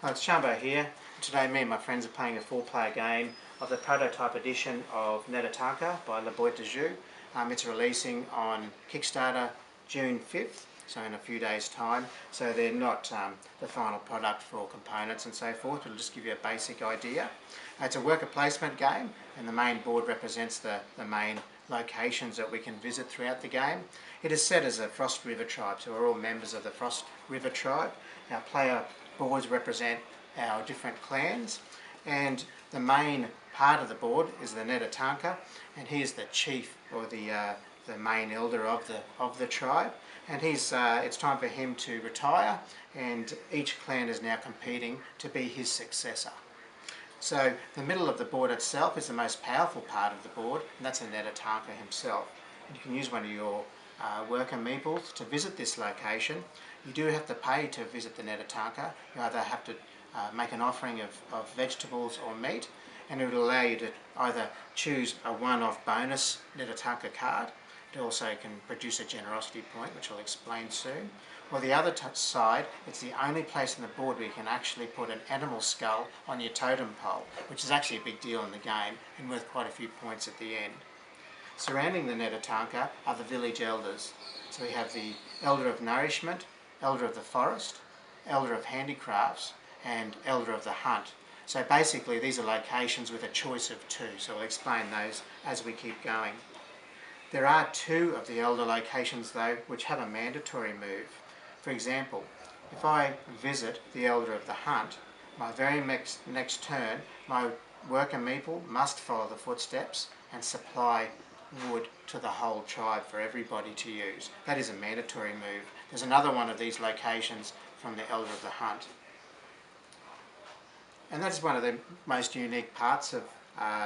Well, it's Charmbo here. Today me and my friends are playing a 4-player game of the prototype edition of Neta Tanka by La Boîte de Jeu. It's releasing on Kickstarter June 5th, so in a few days' time. So they're not the final product for all components and so forth. It'll just give you a basic idea. It's a worker placement game, and the main board represents the main locations that we can visit throughout the game. It is set as a Frost River tribe, so we're all members of the Frost River tribe. Our player boards represent our different clans, and the main part of the board is the Neta Tanka, and he is the chief, or the main elder of the tribe, and it's time for him to retire, and each clan is now competing to be his successor. So the middle of the board itself is the most powerful part of the board, and that's the Neta Tanka himself. And you can use one of your worker meeples to visit this location. You do have to pay to visit the Neta Tanka. You either have to make an offering of vegetables or meat, and it will allow you to either choose a one-off bonus Neta Tanka card. It also can produce a generosity point, which I'll explain soon. Or the other side, it's the only place on the board where you can actually put an animal skull on your totem pole, which is actually a big deal in the game and worth quite a few points at the end. Surrounding the Neta Tanka are the village elders. So we have the Elder of Nourishment, Elder of the Forest, Elder of Handicrafts, and Elder of the Hunt. So basically these are locations with a choice of two, so we'll explain those as we keep going. There are two of the Elder locations though which have a mandatory move. For example, if I visit the Elder of the Hunt, my very next turn, my worker meeple must follow the footsteps and supply wood to the whole tribe for everybody to use. That is a mandatory move. There's another one of these locations from the Elder of the Hunt. And that is one of the most unique parts of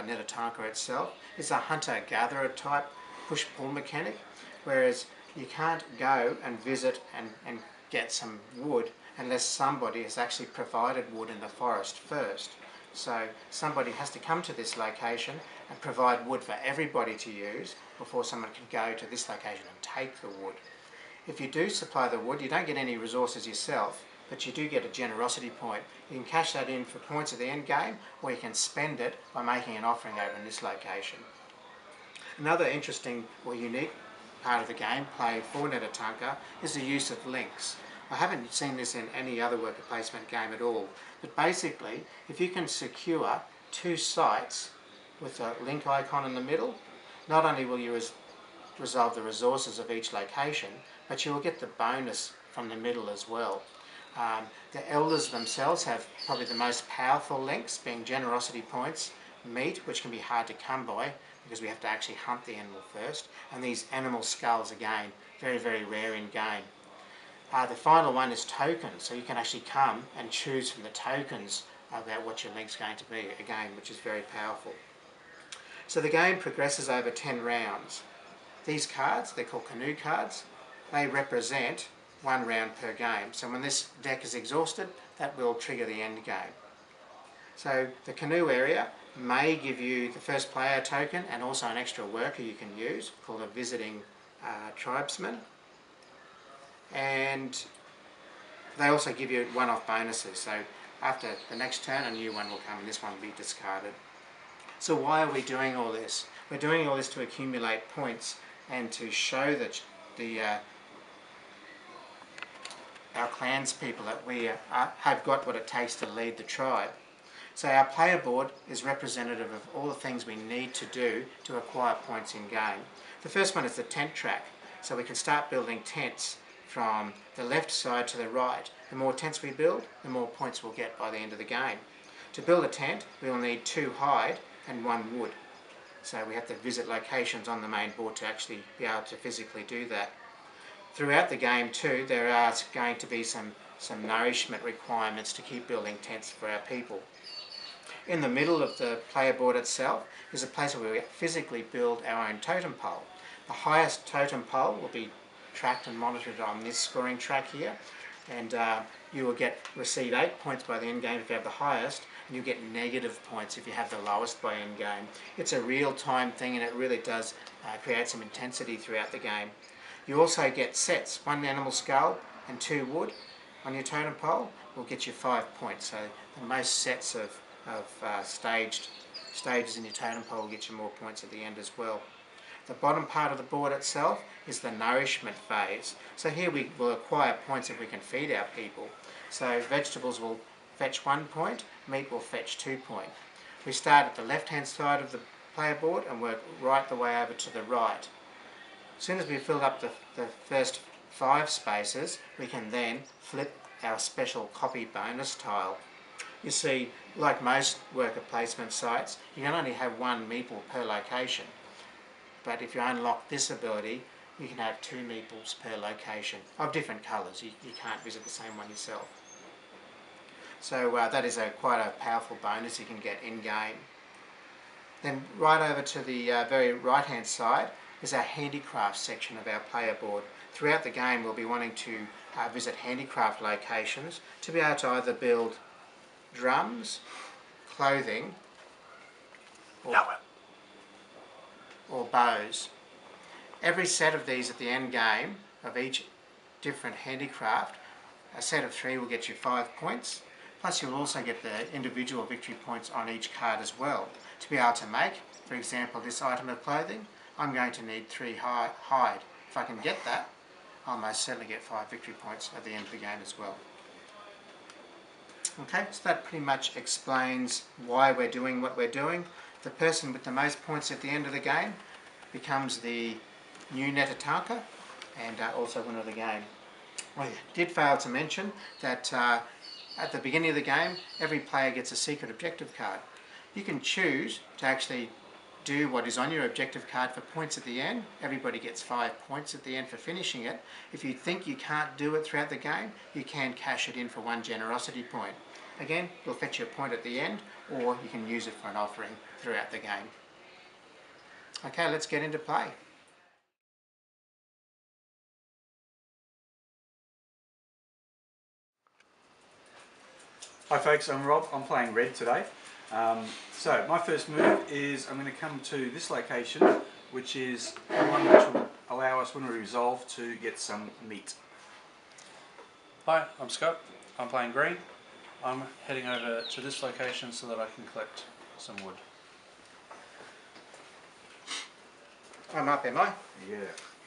Neta Tanka itself. It's a hunter-gatherer type push-pull mechanic, whereas you can't go and visit and get some wood unless somebody has actually provided wood in the forest first. So somebody has to come to this location and provide wood for everybody to use before someone can go to this location and take the wood. If you do supply the wood, you don't get any resources yourself, but you do get a generosity point. You can cash that in for points at the end game, or you can spend it by making an offering over in this location. Another interesting or unique part of the gameplay for Neta Tanka is the use of links. I haven't seen this in any other worker placement game at all, but basically if you can secure two sites with a link icon in the middle, not only will you resolve the resources of each location, but you will get the bonus from the middle as well. The elders themselves have probably the most powerful links, being generosity points, meat, which can be hard to come by because we have to actually hunt the animal first, and these animal skulls again, very, very rare in game. The final one is tokens, so you can actually come and choose from the tokens about what your link's going to be, again, which is very powerful. So the game progresses over 10 rounds. These cards, they're called canoe cards, they represent 1 round per game. So when this deck is exhausted, that will trigger the end game. So the canoe area may give you the first player token and also an extra worker you can use called a visiting tribesman. And they also give you one-off bonuses. So after the next turn, a new one will come and this one will be discarded. So why are we doing all this? We're doing all this to accumulate points and to show that our clans people that we have got what it takes to lead the tribe. So our player board is representative of all the things we need to do to acquire points in game. The first one is the tent track. So we can start building tents from the left side to the right. The more tents we build, the more points we'll get by the end of the game. To build a tent, we will need 2 hide and 1 wood. So we have to visit locations on the main board to actually be able to physically do that. Throughout the game too, there are going to be some nourishment requirements to keep building tents for our people. In the middle of the player board itself is a place where we physically build our own totem pole. The highest totem pole will be tracked and monitored on this scoring track here, and you will receive 8 points by the end game if you have the highest, and you get negative points if you have the lowest by end game. It's a real-time thing, and it really does create some intensity throughout the game. You also get sets, 1 animal skull and 2 wood. on your totem pole will get you 5 points. So the most sets of stages in your totem pole will get you more points at the end as well. The bottom part of the board itself is the nourishment phase. So here we will acquire points if we can feed our people. So vegetables will fetch 1 point, meat will fetch 2 points. We start at the left hand side of the player board and work right the way over to the right. As soon as we fill up the first 5 spaces, we can then flip our special copy bonus tile. You see, like most worker placement sites, you can only have 1 meeple per location. But if you unlock this ability, you can have 2 meeples per location of different colours. You can't visit the same one yourself. So that is quite a powerful bonus you can get in-game. Then right over to the very right-hand side is our handicraft section of our player board. Throughout the game we'll be wanting to visit handicraft locations to be able to either build drums, clothing, or bows. Every set of these at the end game of each different handicraft, a set of 3 will get you 5 points, plus you'll also get the individual victory points on each card as well. To be able to make, for example, this item of clothing, I'm going to need 3 hide. If I can get that, I'll most certainly get 5 victory points at the end of the game as well. Okay, so that pretty much explains why we're doing what we're doing. The person with the most points at the end of the game becomes the new Neta Tanka and also winner of the game. I did fail to mention that at the beginning of the game, every player gets a secret objective card. You can choose to actually do what is on your objective card for points at the end. Everybody gets 5 points at the end for finishing it. If you think you can't do it throughout the game, you can cash it in for 1 generosity point. Again, it'll fetch you a point at the end, or you can use it for an offering throughout the game. Okay, let's get into play. Hi folks, I'm Rob. I'm playing red today. So my first move is I'm going to come to this location, which is the one which will allow us when we resolve to get some meat. Hi, I'm Scott. I'm playing green. I'm heading over to this location so that I can collect some wood. I'm up, am I? Yeah.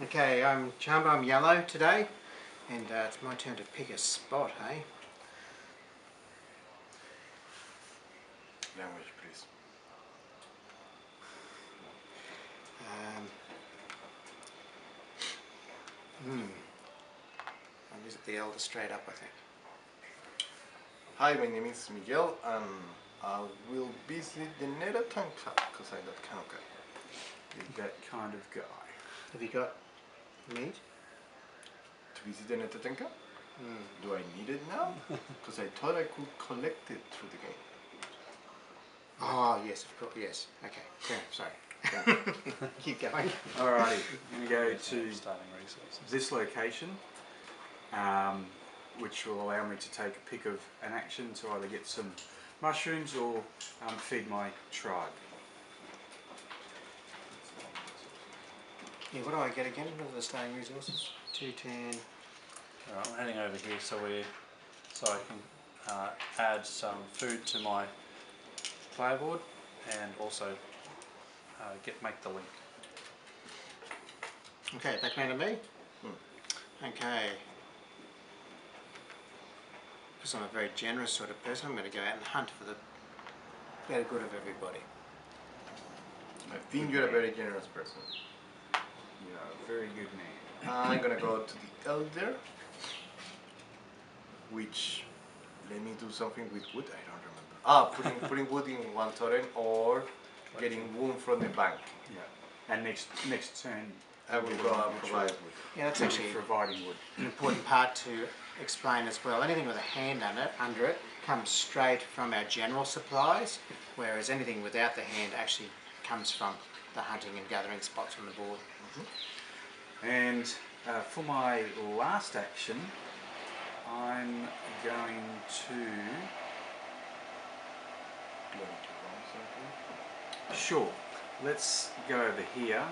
Okay, I'm Charmbo, I'm yellow today, and it's my turn to pick a spot, hey? Language, please. I'll visit the elder straight up, I think. Hi, my name is Miguel, and I will visit the Neta Tanka because I'm that kind of guy. You're that kind of guy. Have you got meat? To visit the Neta Tanka? Do I need it now? Because I thought I could collect it through the game. Oh, yes, of course, yes. Okay, yeah, sorry. Keep going. Alrighty, I'm going to go to Starting resources. this location, which will allow me to take a pick of an action to either get some mushrooms or feed my tribe. Yeah, what do I get again? What are the starting resources? 210. Alright, I'm heading over here so I can add some food to my player board and also make the link. Okay, back round to me. Okay. Because I'm a very generous sort of person, I'm going to go out and hunt for the better good of everybody. I think you're a very generous person. You're a very good man. I'm gonna go to the elder, which let me do something with wood. I don't remember. Ah, putting wood in one totem or getting wood from the bank. Yeah. And next turn I will go and provide wood. Yeah, that's actually providing wood. an important part to explain as well. Anything with a hand under it comes straight from our general supplies, whereas anything without the hand actually comes from the hunting and gathering spots on the board. And for my last action, I'm going to... Sure, let's go over here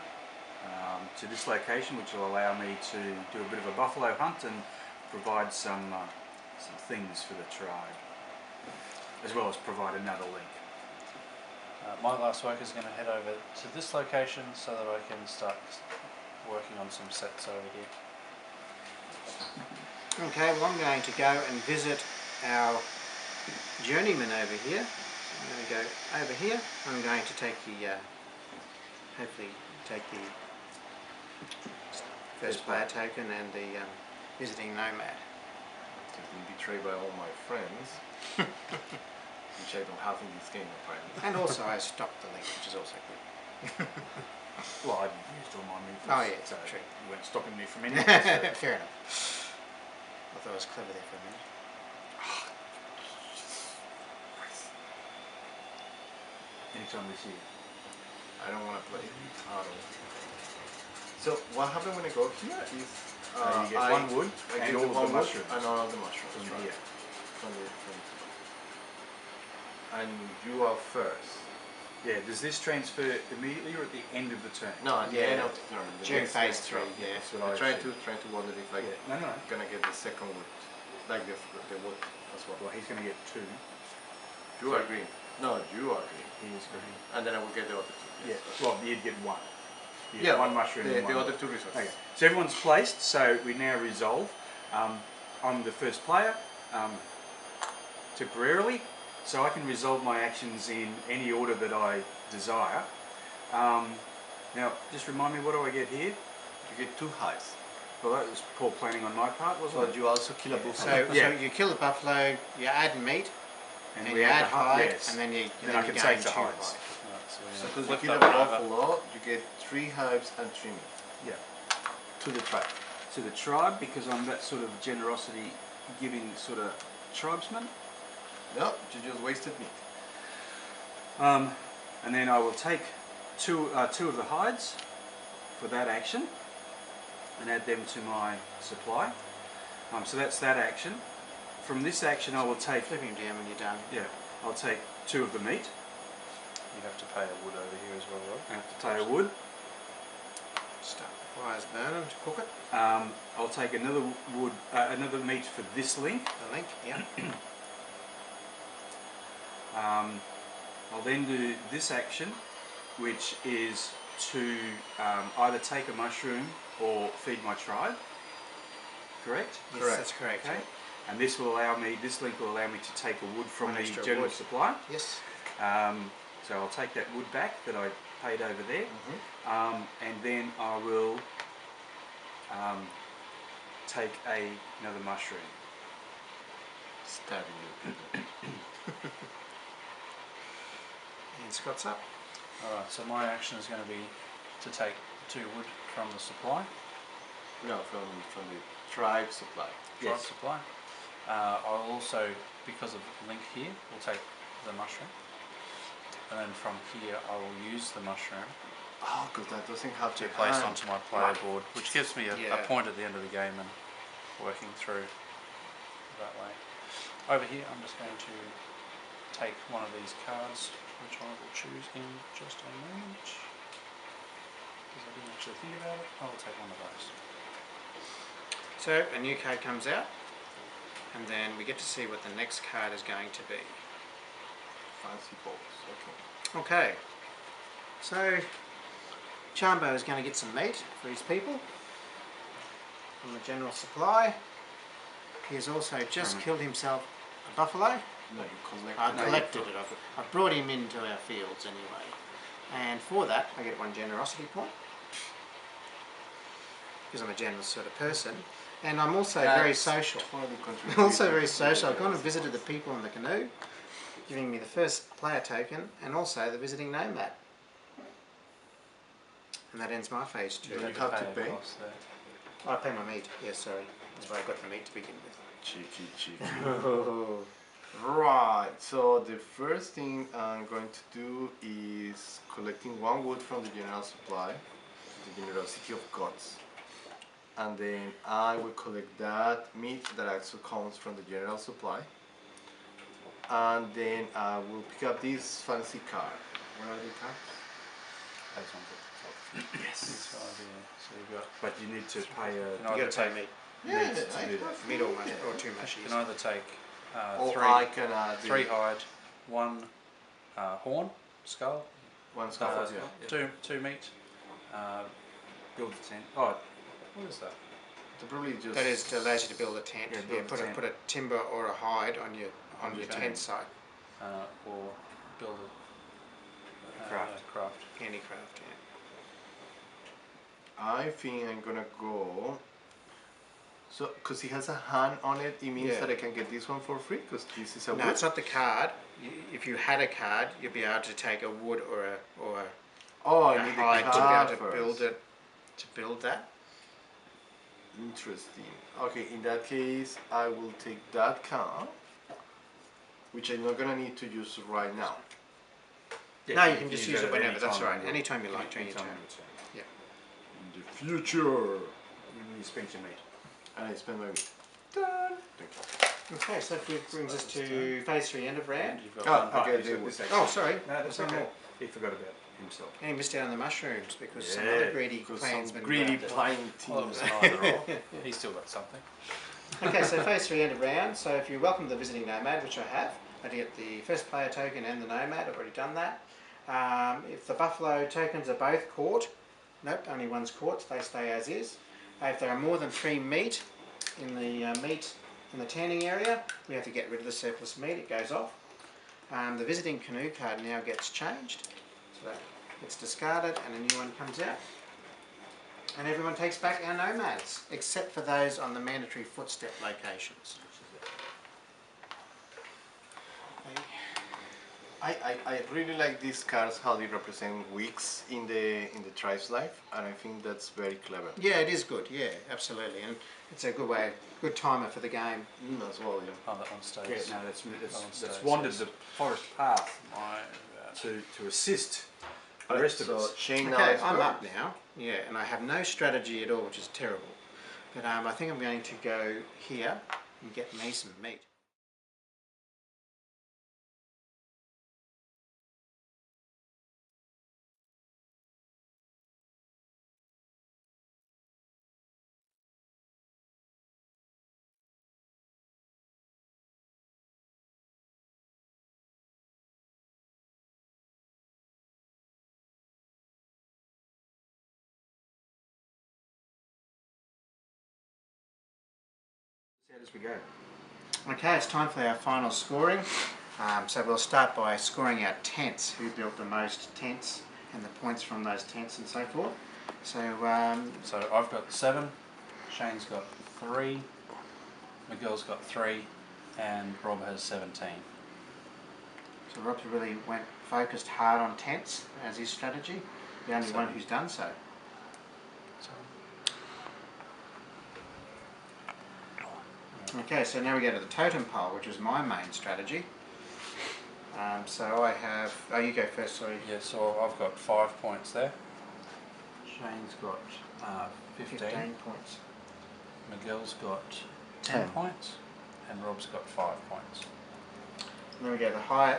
to this location, which will allow me to do a bit of a buffalo hunt and provide some some things for the tribe, as well as provide another link. My last worker is going to head over to this location so that I can start working on some sets over here. Okay, well I'm going to go and visit our journeyman over here. So I'm going to go over here. I'm going to take the, hopefully take the first player token and the visiting nomad. I've been betrayed by all my friends, which I don't have in this game apparently. And also I stopped the link, which is also good. Well, I've used all my movements, Oh yeah, so true. you weren't stopping me from anything. So. Fair enough. I thought I was clever there for a minute. Anytime this year. I don't want to play at all. So what happened when I go here is You get one wood I and get all the of the one wood mushrooms. and all of the mushrooms From right? here. From and you are first. Yeah, does this transfer immediately or at the end of the turn? No, at the Yeah. end of the turn. the During next phase turn. 3, yeah. That's what I'm I trying assumed. to wonder if I'm Yeah. No. gonna get the second wood, like the wood as well. Well, he's going to get 2. You are green. No, you are green. He is green. And then I will get the other two. Yeah. Well, you'd get 1. You'd Yeah, get 1 mushroom and 1 the other wood. 2 resources. Okay. So everyone's placed. So we now resolve. I'm the first player temporarily, so I can resolve my actions in any order that I desire. Now, just remind me, what do I get here? You get 2 highs. Well, that was poor planning on my part, wasn't But it? you also kill a Yeah. buffalo. So, Yeah. so you kill the buffalo, you add meat, and we you add the hide, yes. and then you Then I can gain take the 2 hides. hide. Right, so we're So going to because you flip kill a that one over. buffalo, you get 3 hives and 3 meat Yeah. to the tribe. To the tribe, because I'm that sort of generosity giving sort of tribesman. No, you just wasted meat. And then I will take two of the hides for that action and add them to my supply. So that's that action. From this action I will take, Flip him down when you're done. yeah, I'll take 2 of the meat. You have to pay a wood over here as well, Rob. I have to take a wood. Start the fires burning to cook it. I'll take another wood, another meat for this link. The link, yeah. I'll then do this action, which is to either take a mushroom or feed my tribe. Correct? Yes, Correct. that's correct. Okay. And this will allow me. This link will allow me to take a wood from One the extra general wood. supply. Yes. So I'll take that wood back that I paid over there, Mm-hmm. and then I will take another mushroom. Stabbing you. And Scott's up. Alright, so my action is going to be to take 2 wood from the supply, No, from the tribe supply. tribe Yes. supply. I'll also, because of the link here, will take the mushroom. And then from here I will use the mushroom Oh, because that doesn't have to to place hand. onto my player board, which gives me a Yeah. point at the end of the game and working through that way. Over here I'm just going to take one of these cards, which I will choose in just a moment. Because I didn't actually think about it, I will take one of those. So a new card comes out, and then we get to see what the next card is going to be. Fancy balls. Okay. Okay, so Charmbo is going to get some meat for his people from the general supply. He has also just killed himself a buffalo. No, you collect. I collected it. I've brought him into our fields anyway. And for that, I get 1 generosity point. Because I'm a generous sort of person. And I'm also very social. I'm also very social. I've gone and visited the people in the canoe, giving me the first player token and also the visiting nomad. And that ends my phase 2. You You have can to pay a pay? cost there. I pay my meat. Yes, sorry. That's why I got the meat to begin with. Cheeky. Right, so the first thing I'm going to do is collecting 1 wood from the general supply, the generosity of gods. And then I will collect that meat that also comes from the general supply. And then I will pick up this fancy card. Where are the cards? Those ones at the top. Yes. So, yeah, so you've got, But you need to pay a. you You either got to pay take meat. Yeah, needs to do that. mid or two You mushies. can either take Or three, I can add three hide, one horn, skull, one skull. two meat. Build the tent. Oh, What is that? So probably just. That is allows you to build a tent. Yeah, Yeah, build a put tent. a timber or a hide on your your tent tent. site. Or build a craft. Handicraft. Yeah. I think I'm gonna go. So, because he has a hand on it, it means Yeah. that I can get this one for free. Because this is a No, wood. it's not the card. If you had a card, you'd be able to take a wood or a Oh, I a need the hide to be card able to first. build it. To build that. Interesting. Okay, in that case, I will take that card, which I'm not gonna need to use right now. No, you can just use it whenever. That's right. Anytime you like during your turn. Yeah. In the future. You spend your meat. And I spend my week. Done. Thank you. Okay, so that brings us to phase 3, end of round. And you've got Oh, one. okay, they will. Oh, sorry. No, that's There's one okay. more. He forgot about himself. And he missed out on the mushrooms because some Yeah, other greedy because plans some been greedy grabbed. blind Well, it teams. was either or. He's still got something. Okay, so phase 3, end of round. So if you welcome the visiting nomad, which I have, I get the first player token and the nomad. I've already done that. If the buffalo tokens are both caught, nope, only one's caught. They stay as is. If there are more than 3 meat in the tanning area, we have to get rid of the surplus meat. It goes off. The visiting canoe card now gets changed, so that gets discarded and a new one comes out. And everyone takes back our nomads, except for those on the mandatory footstep locations. I really like these cards, how they represent weeks in the tribe's life, and I think that's very clever. Yeah, it is good. Yeah, absolutely, and it's a good timer for the game. As well, yeah. Oh, that one stays. Yeah, no, that's stays, wandered yes. the forest path My bad. to assist the rest of So us. Shane now Okay, is I'm first. up now. Yeah, and I have no strategy at all, which is terrible. But I think I'm going to go here and get me some meat. As we go. Okay, it's time for our final scoring. So we'll start by scoring our tents, who built the most tents and the points from those tents and so forth. So So I've got 7, Shane's got 3, Miguel's got 3, and Rob has 17. So Rob's really focused hard on tents as his strategy. The only one who's done so. So, Okay, so now we go to the totem pole, which was my main strategy. So I have. Oh, you go first. Sorry. yeah, so I've got 5 points there. Shane's got 15. 15 points. Miguel's got 10 10. points, and Rob's got 5 points. And then we go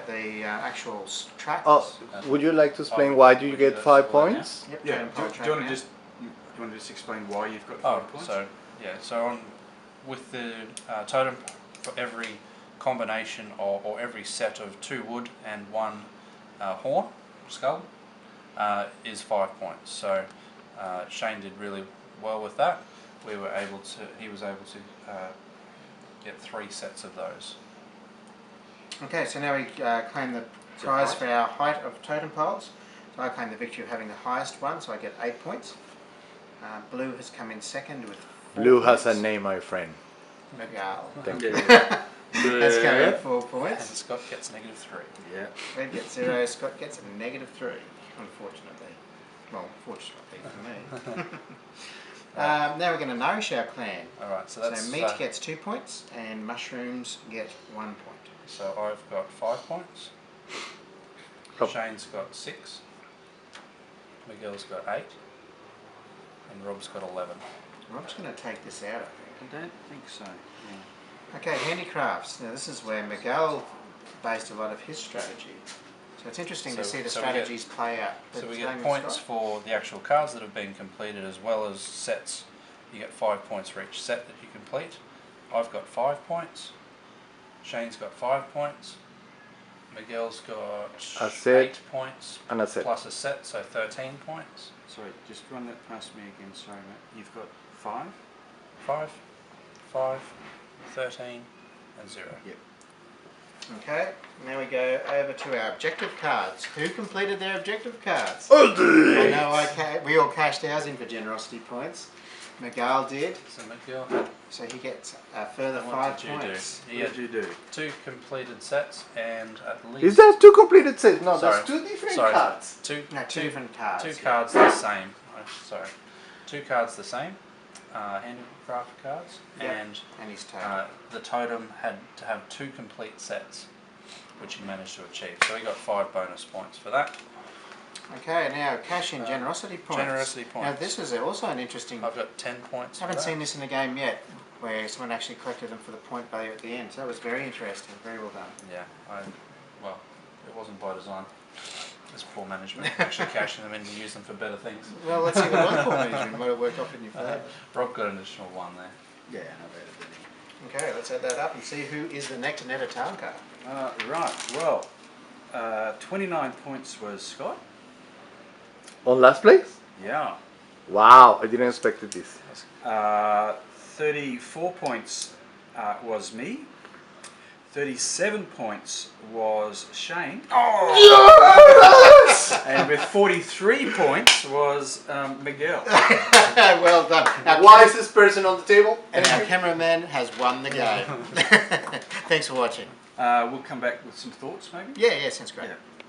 the actual track. Oh, would you like to explain why do you get 5 points? Yep, Yeah. totem Do pole you track want to now. just explain why you've got Oh, 5 points? so yeah, so on with the totem for every combination or every set of 2 wood and 1 horn skull is 5 points. So Shane did really well with that. He was able to get 3 sets of those. Okay, so now we claim the prize for our height of totem poles. So I claim the victory of having the highest one, so I get 8 points. Blue has come in second with 4 Blue has a points. name, my friend. Miguel. Thank you. That's coming in 4 And points. Scott gets -3. Yeah. Red gets 0, Scott gets a -3, unfortunately. Well, fortunately for me. Now we're going to nourish our clan. Alright, so that's So meat gets 2 points and mushrooms get 1 point. so I've got 5 points. Rob. Shane's got 6. Miguel's got 8. And Rob's got 11. Rob's going to take this out, I think. I don't think so. Yeah. Okay, handicrafts. Now this is where Miguel based a lot of his strategy. So it's interesting to So- see the so we get- strategies play out. So we Same get with points Scott? for the actual cards that have been completed as well as sets you get 5 points for each set that you complete. I've got 5 points. Shane's got 5 points. Miguel's got A set 8 points and a set. plus a set, so 13 points. Sorry, just run that past me again. Sorry, mate. You've got 5? 5, 5, 13, and 0. Yep. Okay, now we go over to our objective cards. Who completed their objective cards? Oh, I know we all cashed ours in for generosity points. Miguel did, So Miguel had, so he gets a further what 5 did you points. do? He What had did you do? 2 completed sets and at least Is that 2 completed sets? No, Sorry. that's 2 different Sorry. cards. two No, two different cards. 2 yeah. cards the same. Oh, sorry, 2 cards the same. Handicraft cards, Yep. and And his total. the totem had to have 2 complete sets, which he managed to achieve. So he got 5 bonus points for that. Okay, now cash in generosity points. Generosity Now points. this is also an interesting. I've got 10 points. I haven't for that. seen this in a game yet, where someone actually collected them for the point value at the end. So that was very interesting. Very well done. Yeah, well, it wasn't by design. It's poor management. Actually cashing them in to use them for better things. Well, let's see if it was poor management. Might have worked off in your favour. Rob got an additional 1 there. Yeah, I bet it did. Okay, let's add that up and see who is the next Neta Tanka. Right, well, 29 points was Scott. On last place? Yeah. Wow, I didn't expect this. 34 points was me. 37 points was Shane. Yes! And with 43 points was Miguel. Well done. Our Wisest person on the table. and our cameraman has won the game. Thanks for watching. We'll come back with some thoughts maybe. Yeah, sounds great. Yeah.